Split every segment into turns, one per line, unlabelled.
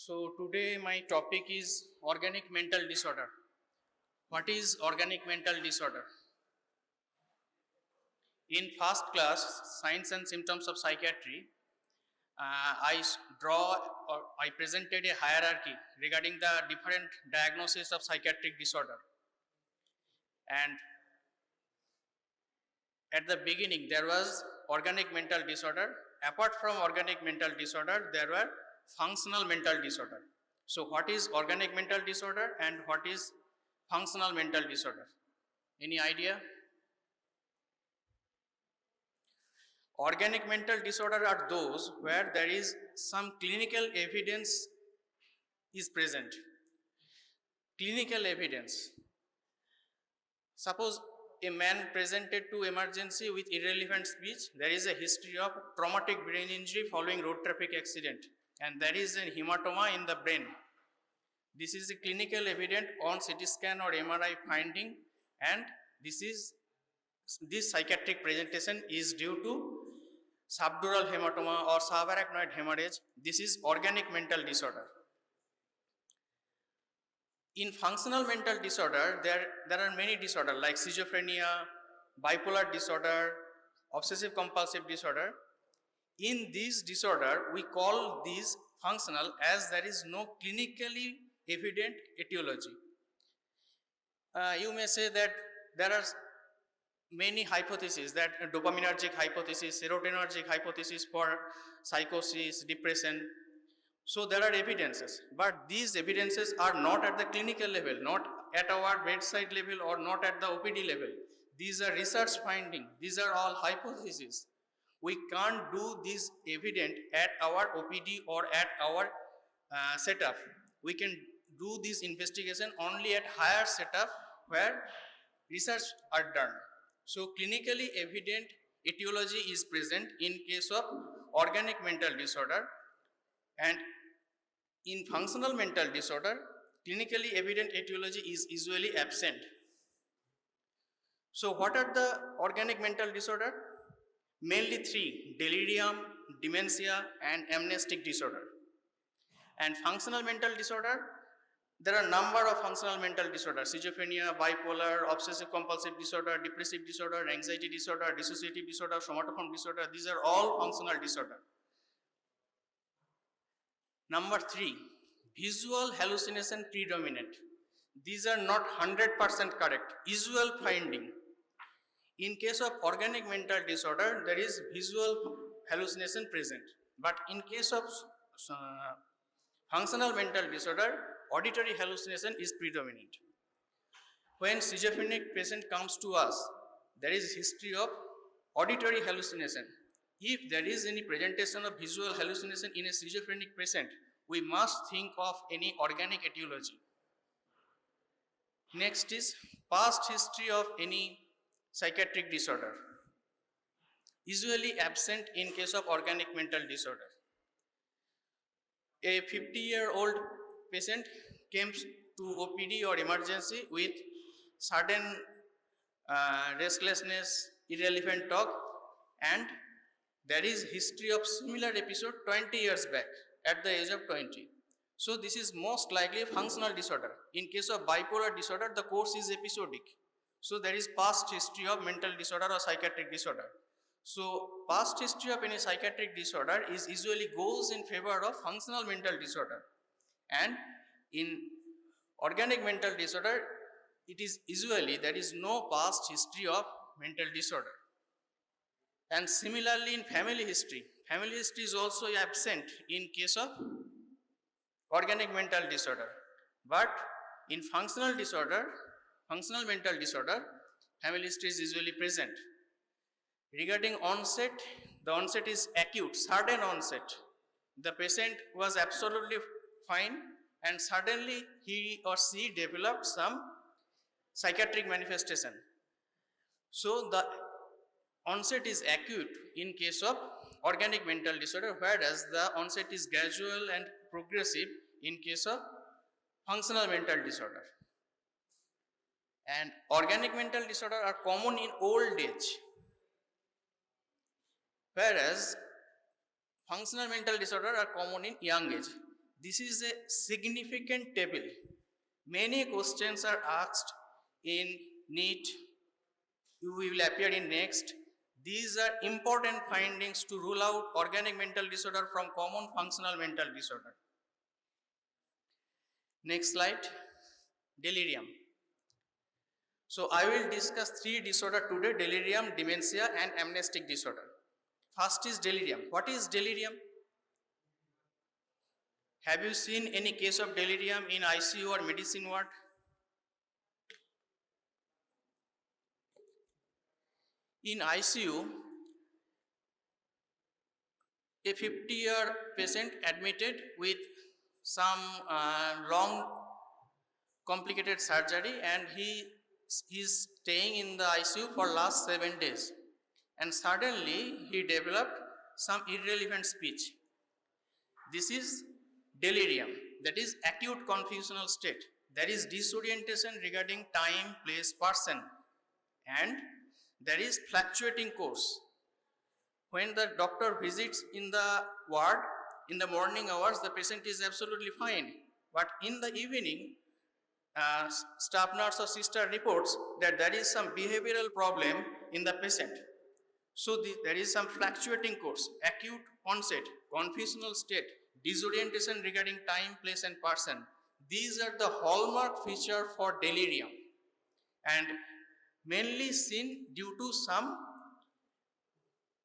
So today my topic is organic mental disorder. What is organic mental disorder? In first class, Signs and Symptoms of Psychiatry, I presented a hierarchy regarding the different diagnoses of psychiatric disorder. And at the beginning, there was organic mental disorder. Apart from organic mental disorder, there were functional mental disorder. So what is organic mental disorder and what is functional mental disorder? Any idea? Organic mental disorder are those where there is some clinical evidence is present. Clinical evidence. Suppose a man presented to emergency with irrelevant speech, there is a history of traumatic brain injury following road traffic accident, and there is a hematoma in the brain. This is a clinical evidence on CT scan or MRI finding, and this psychiatric presentation is due to subdural hematoma or subarachnoid hemorrhage. This is organic mental disorder. In functional mental disorder, there are many disorders like schizophrenia, bipolar disorder, obsessive compulsive disorder. In this disorder, we call these functional as there is no clinically evident etiology. You may say that there are many hypotheses, that dopaminergic hypothesis, serotonergic hypothesis for psychosis, depression. So there are evidences, but these evidences are not at the clinical level, not at our bedside level or not at the OPD level. These are research findings, these are all hypotheses. We can't do this evident at our OPD or at our setup. We can do this investigation only at higher setup where research are done. So clinically evident etiology is present in case of organic mental disorder, and in functional mental disorder, clinically evident etiology is usually absent. So what are the organic mental disorder? Mainly three: delirium, dementia, and amnestic disorder. And functional mental disorder, there are a number of functional mental disorders: schizophrenia, bipolar, obsessive compulsive disorder, depressive disorder, anxiety disorder, dissociative disorder, somatoform disorder. These are all functional disorder. Number three, visual hallucination predominant. These are not 100% correct. Usual finding. In case of organic mental disorder, there is visual hallucination present. But in case of functional mental disorder, auditory hallucination is predominant. When schizophrenic patient comes to us, there is history of auditory hallucination. If there is any presentation of visual hallucination in a schizophrenic patient, we must think of any organic etiology. Next is past history of any psychiatric disorder, usually absent in case of organic mental disorder. A 50-year-old patient came to OPD or emergency with sudden restlessness, irrelevant talk, and there is history of similar episode 20 years back at the age of 20. So this is most likely a functional disorder. In case of bipolar disorder, the course is episodic. So there is past history of mental disorder or psychiatric disorder. So past history of any psychiatric disorder is usually goes in favor of functional mental disorder. And in organic mental disorder, it is usually there is no past history of mental disorder. And similarly in family history is also absent in case of organic mental disorder. But in functional mental disorder, family history is usually present. Regarding onset, the onset is acute, sudden onset. The patient was absolutely fine and suddenly he or she developed some psychiatric manifestation. So the onset is acute in case of organic mental disorder, whereas the onset is gradual and progressive in case of functional mental disorder. And organic mental disorder are common in old age, whereas functional mental disorder are common in young age. This is a significant table. Many questions are asked in NEET, we will appear in next. These are important findings to rule out organic mental disorder from common functional mental disorder. Next slide, delirium. So I will discuss three disorders today: delirium, dementia and amnestic disorder. First is delirium. What is delirium? Have you seen any case of delirium in ICU or medicine ward? In ICU, a 50-year patient admitted with some long complicated surgery, and he is staying in the ICU for last 7 days, and suddenly he developed some irrelevant speech. This is delirium, that is acute confusional state. There is disorientation regarding time, place, person, and there is fluctuating course. When the doctor visits in the ward in the morning hours, the patient is absolutely fine, but in the evening, staff nurse or sister reports that there is some behavioral problem in the patient. So there is some fluctuating course, acute onset, confusional state, disorientation regarding time, place and person. These are the hallmark feature for delirium, and mainly seen due to some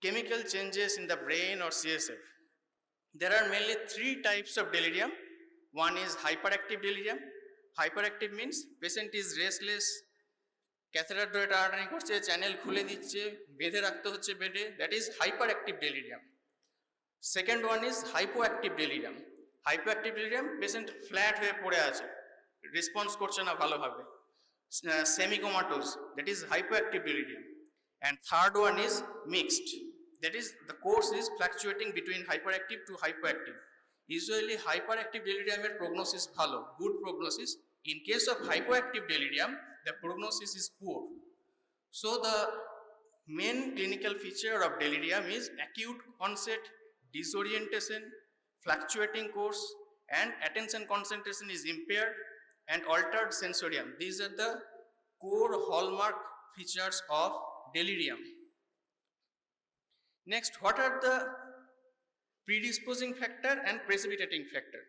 chemical changes in the brain or CSF. There are mainly three types of delirium. One is hyperactive delirium. Hyperactive means patient is restless, catheter ধরে টানাটানি করছে, channel খুলে দিচ্ছে, বেঁধে রাখতে হচ্ছে বেডে, that is hyperactive delirium. Second one is hypoactive delirium. Hypoactive delirium, patient flat হয়ে পড়ে আছে, রেসপন্স করছে না ভালোভাবে, semicomatose, that is hypoactive delirium. And third one is mixed, that is the course is fluctuating between hyperactive to hypoactive. Usually hyperactive delirium prognosis bhalo, good prognosis. In case of hypoactive delirium, the prognosis is poor. So the main clinical feature of delirium is acute onset, disorientation, fluctuating course, and attention concentration is impaired, and altered sensorium. These are the core hallmark features of delirium. Next, what are the predisposing factor and precipitating factor?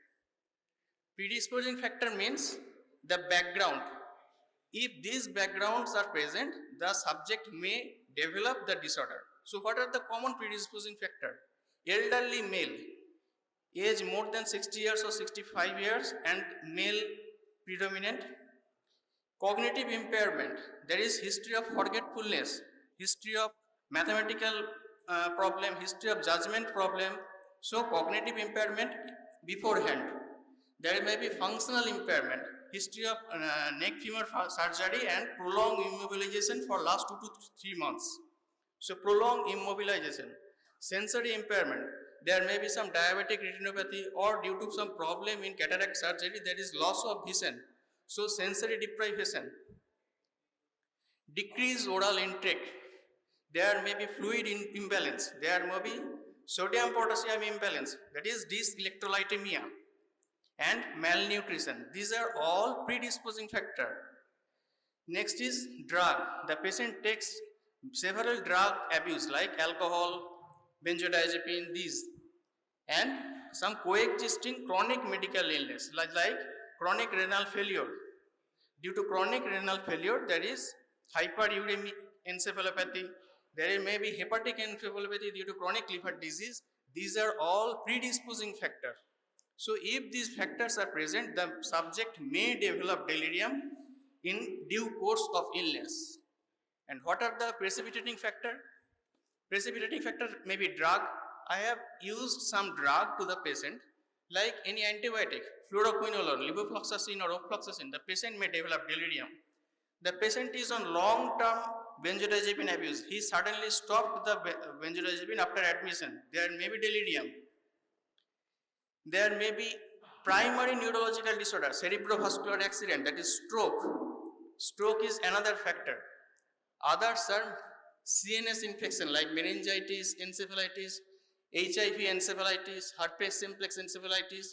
Predisposing factor means the background. If these backgrounds are present, the subject may develop the disorder. So what are the common predisposing factor? Elderly male, age more than 60 years or 65 years, and male predominant. Cognitive impairment, there is history of forgetfulness, history of mathematical problem, history of judgment problem. So cognitive impairment beforehand. There may be functional impairment, history of neck femur surgery and prolonged immobilization for last 2 to 3 months. So prolonged immobilization. Sensory impairment, there may be some diabetic retinopathy, or due to some problem in cataract surgery, there is loss of vision. So sensory deprivation. Decreased oral intake, there may be fluid imbalance, there may be sodium potassium imbalance, that is dyselectrolytemia, and malnutrition. These are all predisposing factor. Next is drug. The patient takes several drug abuse like alcohol, benzodiazepine, these, and some coexisting chronic medical illness like chronic renal failure. Due to chronic renal failure, there is hyperuremic encephalopathy, there may be hepatic encephalopathy due to chronic liver disease. These are all predisposing factors. So if these factors are present, the subject may develop delirium in due course of illness. And what are the precipitating factor? Precipitating factor may be drug. I have used some drug to the patient, like any antibiotic, fluoroquinolone, levofloxacin or ofloxacin. The patient may develop delirium. The patient is on long-term benzodiazepine abuse. He suddenly stopped the benzodiazepine after admission. There may be delirium. There may be primary neurological disorder, cerebrovascular accident, that is stroke. Stroke is another factor. Others are CNS infection like meningitis, encephalitis, HIV encephalitis, herpes simplex encephalitis,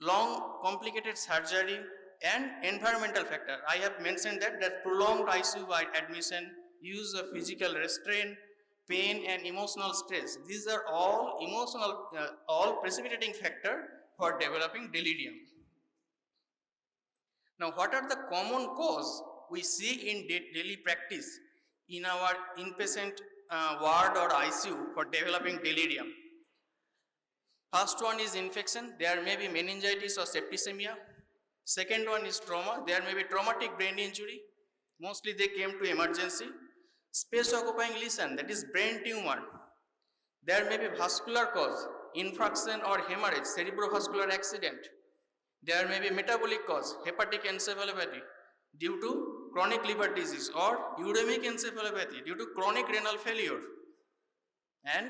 long complicated surgery, and environmental factor. I have mentioned that prolonged ICU admission, use of physical restraint, pain and emotional stress. These are all precipitating factor for developing delirium. Now, what are the common cause we see in daily practice in our inpatient ward or ICU for developing delirium? First one is infection. There may be meningitis or septicemia. Second one is trauma. There may be traumatic brain injury. Mostly they came to emergency. Space occupying lesion, that is brain tumor. There may be vascular cause, infarction or hemorrhage, cerebrovascular accident. There may be metabolic cause, hepatic encephalopathy due to chronic liver disease, or uremic encephalopathy due to chronic renal failure. And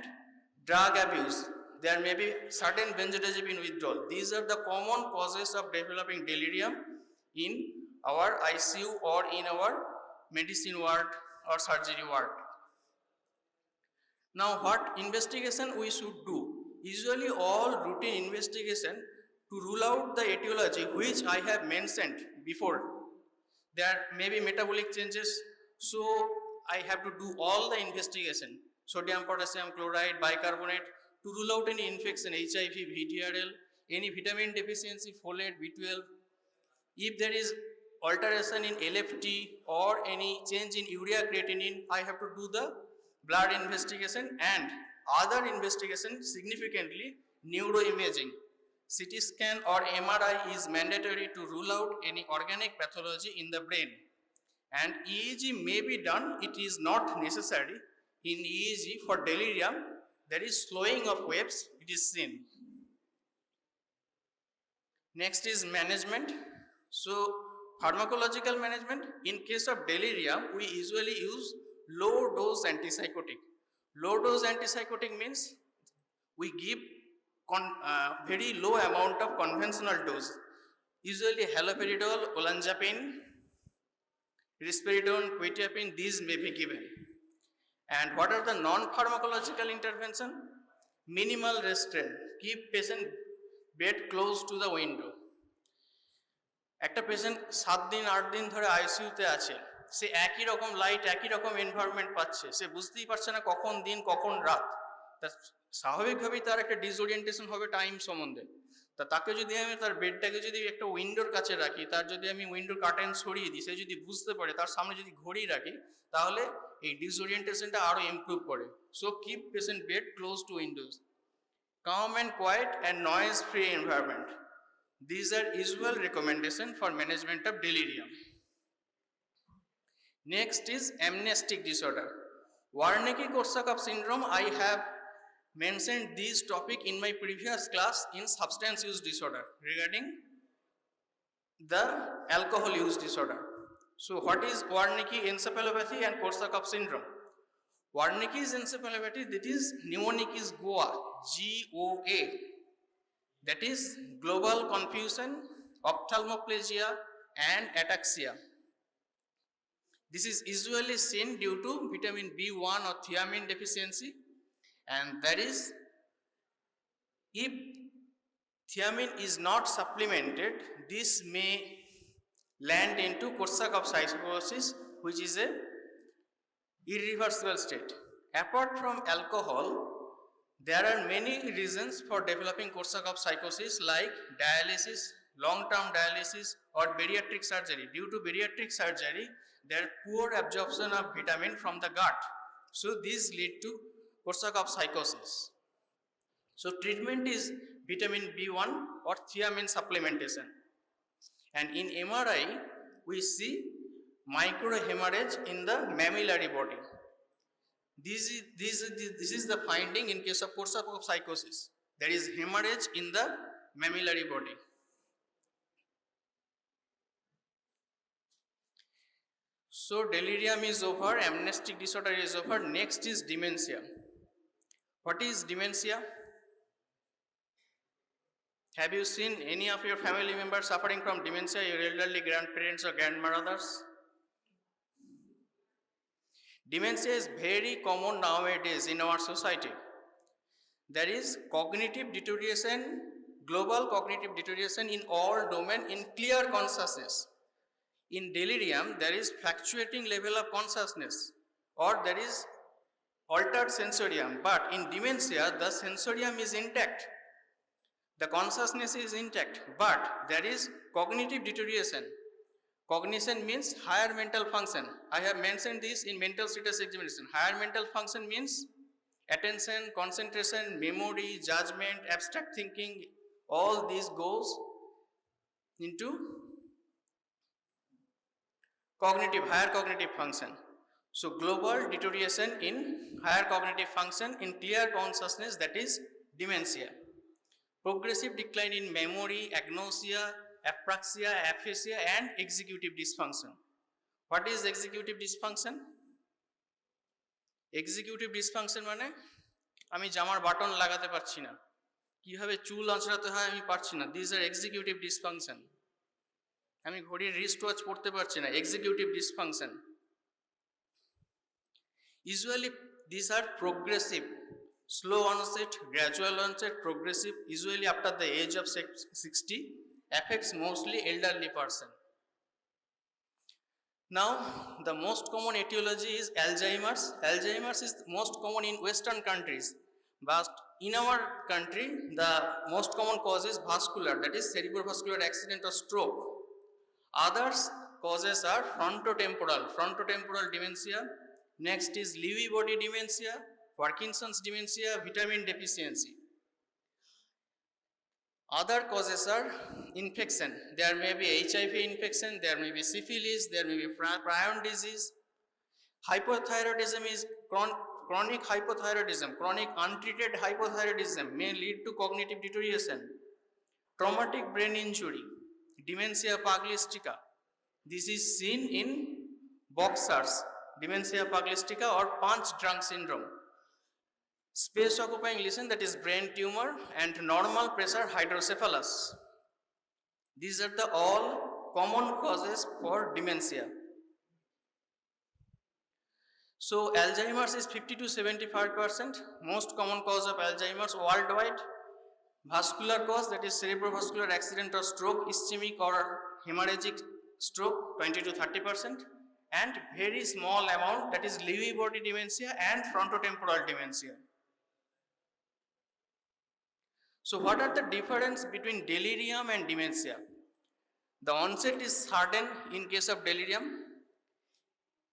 drug abuse. There may be certain benzodiazepine withdrawal. These are the common causes of developing delirium in our ICU or in our medicine ward or surgery ward. Now, what investigation we should do? Usually all routine investigation to rule out the etiology which I have mentioned before. There may be metabolic changes, so I have to do all the investigation. Sodium, potassium, chloride, bicarbonate, to rule out any infection, HIV, VTRL, any vitamin deficiency, folate, B12. If there is alteration in LFT or any change in urea creatinine, I have to do the blood investigation and other investigation, significantly neuroimaging. CT scan or MRI is mandatory to rule out any organic pathology in the brain. And EEG may be done, it is not necessary. In EEG for delirium, there is slowing of waves, it is seen. Next is management. So, pharmacological management, in case of delirium, we usually use low dose antipsychotic. Low dose antipsychotic means we give very low amount of conventional dose. Usually haloperidol, olanzapine, risperidone, quetiapine, these may be given. And what are the non-pharmacological intervention? Minimal restraint. Keep patient bed close to the window. একটা patient 7 দিন 8 দিন ধরে আইসিইউতে আছে, সে একই রকম light একই রকম এনভায়রনমেন্ট পাচ্ছে, সে বুঝতেই পারছে না কখন দিন কখন রাত। তা স্বাভাবিকভাবেই তার একটা ডিসওরিয়েন্টেশন হবে টাইম সম্বন্ধে। তাকে যদি আমি তার বেডটাকে যদি একটা উইন্ডোর কাছে রাখি, তার যদি আমি উইন্ডোর কার্টেন সরিয়ে দিই, সে যদি বুঝতে পারে, তার সামনে যদি ঘড়ি রাখি, তাহলে এই ডিসওরিয়েন্টেশনটা আরো ইমপ্রুভ করে। So keep patient bed close two Windows. Calm and quiet and noise free environment. These are usual recommendation for management of delirium. Next is amnestic disorder. Wernicke-Korsakoff syndrome, I have mentioned this topic in my previous class in substance use disorder regarding the alcohol use disorder. So what is Wernicke encephalopathy and Korsakoff syndrome? Wernicke's encephalopathy, that is mnemonic is GOA, G-O-A. That is global confusion, ophthalmoplegia and ataxia. This is usually seen due to vitamin B1 or thiamine deficiency, and that is if thiamine is not supplemented, this may land into Korsakoff psychosis, which is a irreversible state. Apart from alcohol, there are many reasons for developing Korsakoff psychosis like dialysis, long-term dialysis or bariatric surgery. Due to bariatric surgery, there are poor absorption of vitamin from the gut. So these lead to Korsakoff psychosis. So treatment is vitamin B1 or thiamine supplementation. And in MRI, we see microhemorrhage in the mammillary body. This is the finding in case of Korsakoff psychosis. There is hemorrhage in the mammillary body. So delirium is over, amnestic disorder is over. Next is dementia. What is dementia? Have you seen any of your family members suffering from dementia, your elderly grandparents or grandmothers? Dementia is very common nowadays in our society. There is cognitive deterioration global cognitive deterioration in all domain in clear consciousness. In delirium, there is fluctuating level of consciousness or there is altered sensorium, but in dementia, the sensorium is intact. The consciousness is intact, but there is cognitive deterioration. Cognition means higher mental function. I have mentioned this in mental status examination. Higher mental function means attention, concentration, memory, judgment, abstract thinking, all these goes into higher cognitive function. So global deterioration in higher cognitive function in clear consciousness, that is dementia. Progressive decline in memory, agnosia, apraxia, aphasia and executive dysfunction. What is executive dysfunction? Executive dysfunction মানে আমি জামার button লাগাতে পারছি না, কিভাবে চুল আঁচড়াতে হয় আমি পারছি না। These are executive dysfunction. আমি ঘড়ির রিস্ট ওয়াচ পড়তে পারছি না, executive dysfunction. Usually these are progressive, slow onset, gradual onset, progressive, usually after the age of 60, affects mostly elderly person. Now the most common etiology is Alzheimer's. Alzheimer's is most common in Western countries, but in our country the most common cause is vascular, that is cerebrovascular accident or stroke. Others causes are frontotemporal dementia. Next is Lewy body dementia, Parkinson's dementia, vitamin deficiency. Other causes are infection. There may be HIV infection, there may be syphilis, there may be prion disease. Hypothyroidism is chronic hypothyroidism. Chronic untreated hypothyroidism may lead to cognitive deterioration. Traumatic brain injury, dementia pugilistica. This is seen in boxers, dementia pugilistica or punch drunk syndrome. Space occupying lesion, that is brain tumor, and normal pressure hydrocephalus. These are the all common causes for dementia. So Alzheimer's is 50 to 75%. Most common cause of Alzheimer's worldwide. Vascular cause, that is cerebrovascular accident or stroke, ischemic or hemorrhagic stroke, 20 to 30%, and very small amount, that is Lewy body dementia and frontotemporal dementia. So what are the difference between delirium and dementia? The onset is sudden in case of delirium.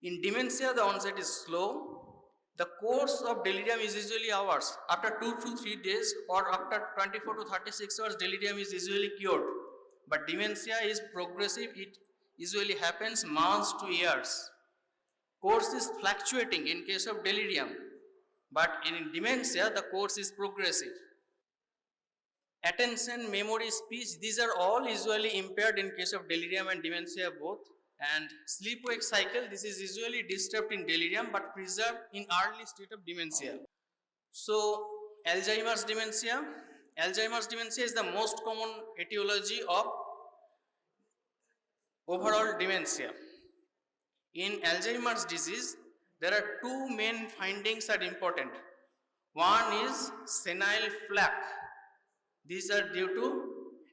In dementia, the onset is slow. The course of delirium is usually hours. After 2 to 3 days or after 24 to 36 hours, delirium is usually cured. But dementia is progressive. It usually happens months to years. Course is fluctuating in case of delirium, but in dementia, the course is progressive. Attention, memory, speech, these are all usually impaired in case of delirium and dementia both. And sleep-wake cycle, this is usually disturbed in delirium but preserved in early state of dementia. So Alzheimer's dementia. Alzheimer's dementia is the most common etiology of overall dementia. In Alzheimer's disease, there are two main findings that are important. One is senile plaque. These are due to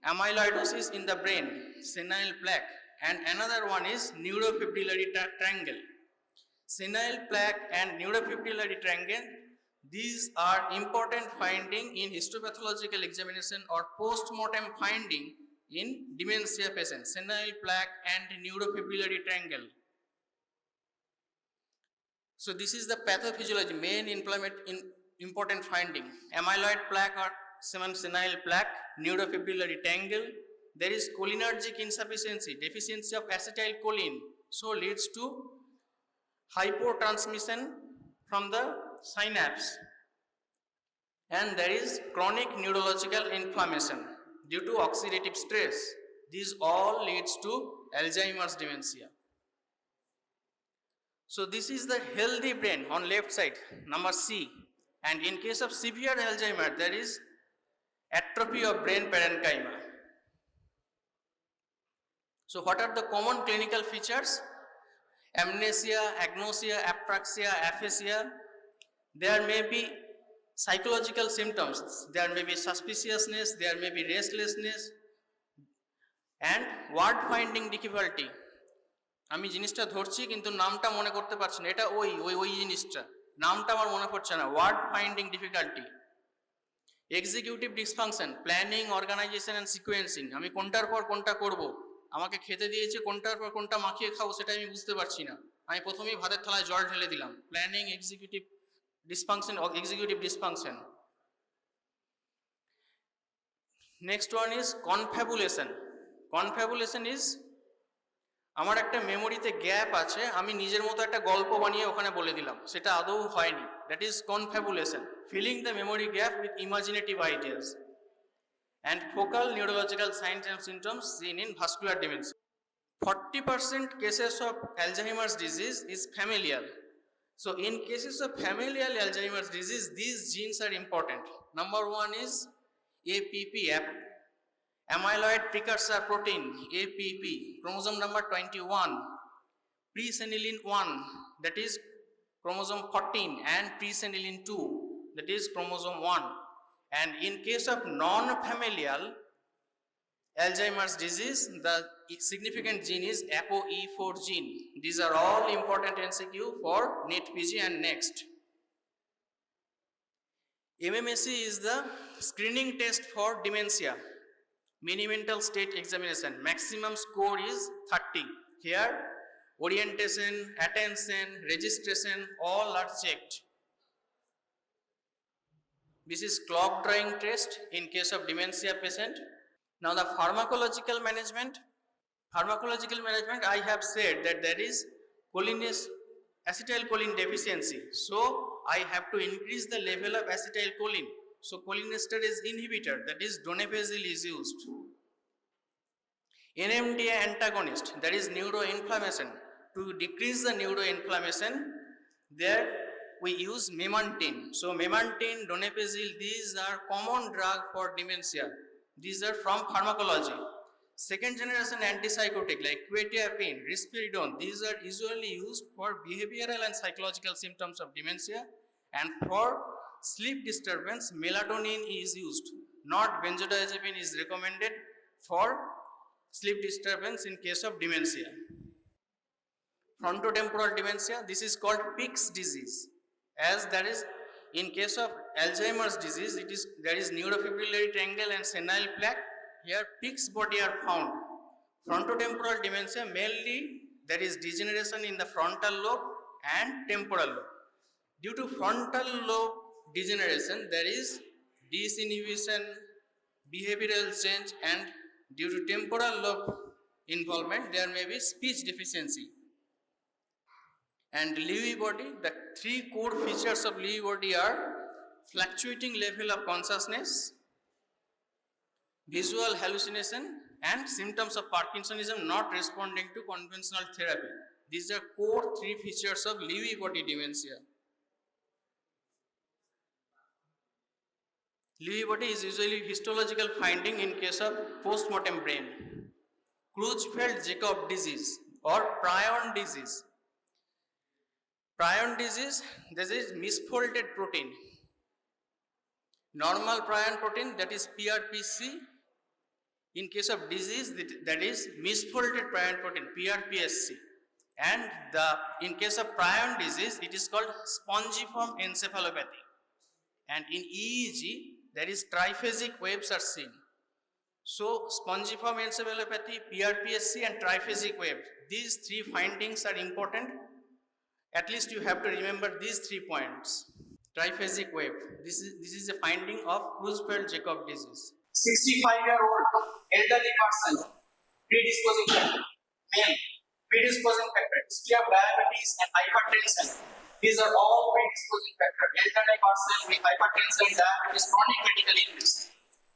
amyloidosis in the brain, senile plaque, and another one is neurofibrillary triangle. Senile plaque and neurofibrillary triangle, these are important finding in histopathological examination or post-mortem finding in dementia patients, senile plaque and neurofibrillary triangle. So this is the pathophysiology, main important finding. Amyloid plaque or senile plaque, neurofibrillary triangle. There is cholinergic insufficiency, deficiency of acetylcholine, so leads to hypotransmission from the synapse. And there is chronic neurological inflammation due to oxidative stress. These all leads to Alzheimer's dementia. So this is the healthy brain on left side, number C. And in case of severe Alzheimer, there is atrophy of brain parenchyma. So what are the common clinical features? Amnesia, agnosia, apraxia, aphasia. There may be Psychological symptoms, there may be suspiciousness, there may be restlessness, and word finding difficulty. আমি জিনিসটা ধরছি কিন্তু নামটা মনে করতে পারছি না, এটা ওই জিনিসটা, নামটা আমার মনে পড়ছে না, word finding difficulty. Executive dysfunction, planning, organisation and sequencing, আমি কোনটার পর কোনটা করব, আমাকে খেতে দিয়েছে কোনটার পর কোনটা মাখিয়ে খাবো সেটা আমি বুঝতে পারছি না, আমি প্রথমেই ভাতের থালায় জল ঢেলে দিলাম। Planning, executive dysfunction, executive dysfunction. Next one is confabulation. Confabulation is আমার একটা মেমোরিতে গ্যাপ আছে, আমি নিজের মতো একটা গল্প বানিয়ে ওখানে বলে দিলাম, সেটা আদৌ হয়নি, that is confabulation, filling the memory gap with imaginative ideas. And focal neurological signs and symptoms seen in vascular dementia. 40% cases of Alzheimer's disease is familial. So in cases of familial Alzheimer's disease, these genes are important. Number one is APP, amyloid precursor protein, APP, chromosome number 21, presenilin 1, that is chromosome 14, and presenilin 2, that is chromosome 1. And in case of non-familial Alzheimer's disease, the significant gene is ApoE4 gene. These are all important MCQ for NET PG and next. MMSE is the screening test for dementia. Mini mental state examination. Maximum score is 30. Here, orientation, attention, registration, all are checked. This is clock drawing test in case of dementia patient. Now the pharmacological management. Pharmacological management, I have said that there is acetylcholine deficiency. So I have to increase the level of acetylcholine. So cholinesterase inhibitor, that is donepezil, is used. NMDA antagonist, that is neuroinflammation. To decrease the neuroinflammation, there we use memantine. So memantine, donepezil, these are common drug for dementia. These are from pharmacology. Second generation antipsychotic like quetiapine, risperidone, these are usually used for behavioral and psychological symptoms of dementia. And for sleep disturbance, melatonin is used. Not benzodiazepine is recommended for sleep disturbance in case of dementia. Frontotemporal dementia, this is called Pick's disease. As that is, in case of Alzheimer's disease, there is neurofibrillary triangle and senile plaque. Here Pick's body are found. Frontotemporal dementia, mainly there is degeneration in the frontal lobe and temporal lobe. Due to frontal lobe degeneration, there is disinhibition, behavioral change, and due to temporal lobe involvement, there may be speech deficiency. And Lewy body, the three core features of Lewy body are fluctuating level of consciousness, visual hallucination, and symptoms of Parkinsonism not responding to conventional therapy. These are core three features of Lewy body dementia. Lewy body is usually histological finding in case of postmortem brain. Creutzfeldt-Jakob disease or prion disease. Prion disease, this is misfolded protein. Normal prion protein, that is PRPC. In case of disease, that is misfolded prion protein, PRPSC. And in case of prion disease, it is called spongiform encephalopathy. And in EEG, there is triphasic waves are seen. So spongiform encephalopathy, PRPSC, and triphasic wave, these three findings are important. At least you have to remember these 3 points. Triphasic wave, this is a finding of Creutzfeldt-Jakob disease.
65-year-old elderly person, predisposing factor, male, predisposing factor, history of diabetes and hypertension. These are all predisposing factors. Elderly person with hypertension, diabetes, chronic medical illness,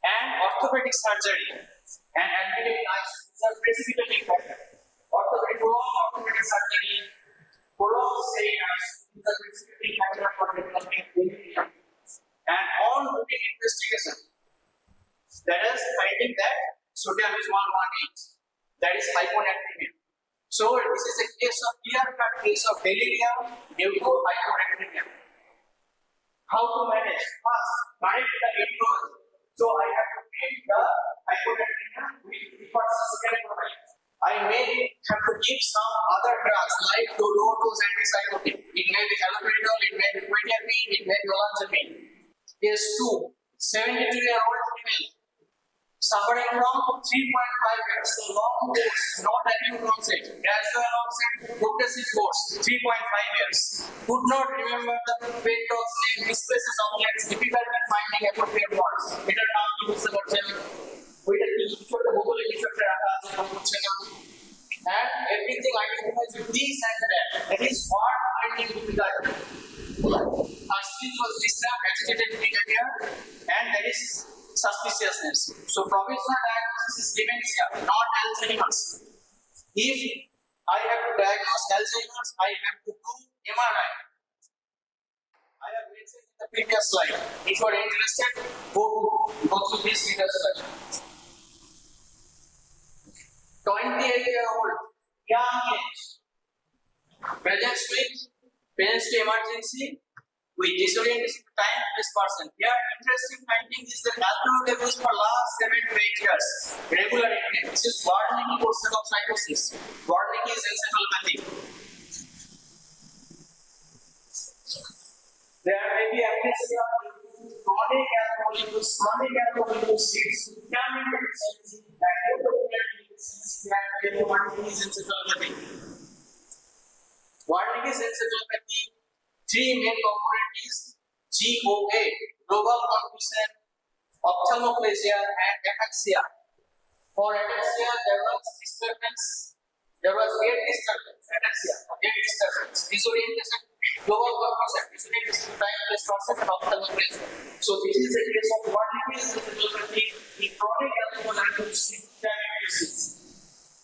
and orthopedic surgery and admitted in ICU. These are precipitating factors. Orthopedic surgery, prolonged stay in ICU, these are precipitating factors for developing dementia. And on routine investigation, that is finding that sodium is 118, that is hyponatremia. So this is a case of clear-cut case of delirium due to hyponatremia. how to manage? First, connect the etiology. So I have to make the hyponatremia with second profile. I may have to give some other drugs like the low dose antipsychotic. It may be haloperidol, it may be quetiapine, it may be olanzapine. Case 2, 72-year-old female suffering from 3.5 years. So long course, not acute onset, gradual onset, progressive course, 3.5 years. Could not remember the pet dog's name, misplaces objects, difficult in finding appropriate words. এটার নাম কি বুঝতে পারছেন? ওইটা কিছু একটা বোতলে কিছু একটা রাখা আছে মনে হচ্ছে না। And everything identifies with this and that. That is what I need to be done. Her sleep was disturbed, agitated behavior, and there is suspiciousness. So provisional diagnosis is dementia, not Alzheimer's. If I have to diagnose Alzheimer's, I have to do MRI. I have mentioned in the previous slide. If you are interested, go through this previous slide. 28-year-old, young age, presents to emergency with disorientation to time-based person. Here, interesting finding is that alcohol abuse for last 7 to 8 years. Regular intake. This is Warneke Korsakoff psychosis. Warneke is encephalopathy. There may be amnesia, chronic alcohol use, contaminated deficiency, Warneke is encephalopathy. Warneke is encephalopathy. 3 main components is GOA, global confusion, ophthalmoplegia, and ataxia. For ataxia, there was gait disturbance, disorientation, global confusion, disorientation, time-based concept, and ophthalmoplegia. So this is a case of Warneke encephalopathy in chronic alcohol abuse.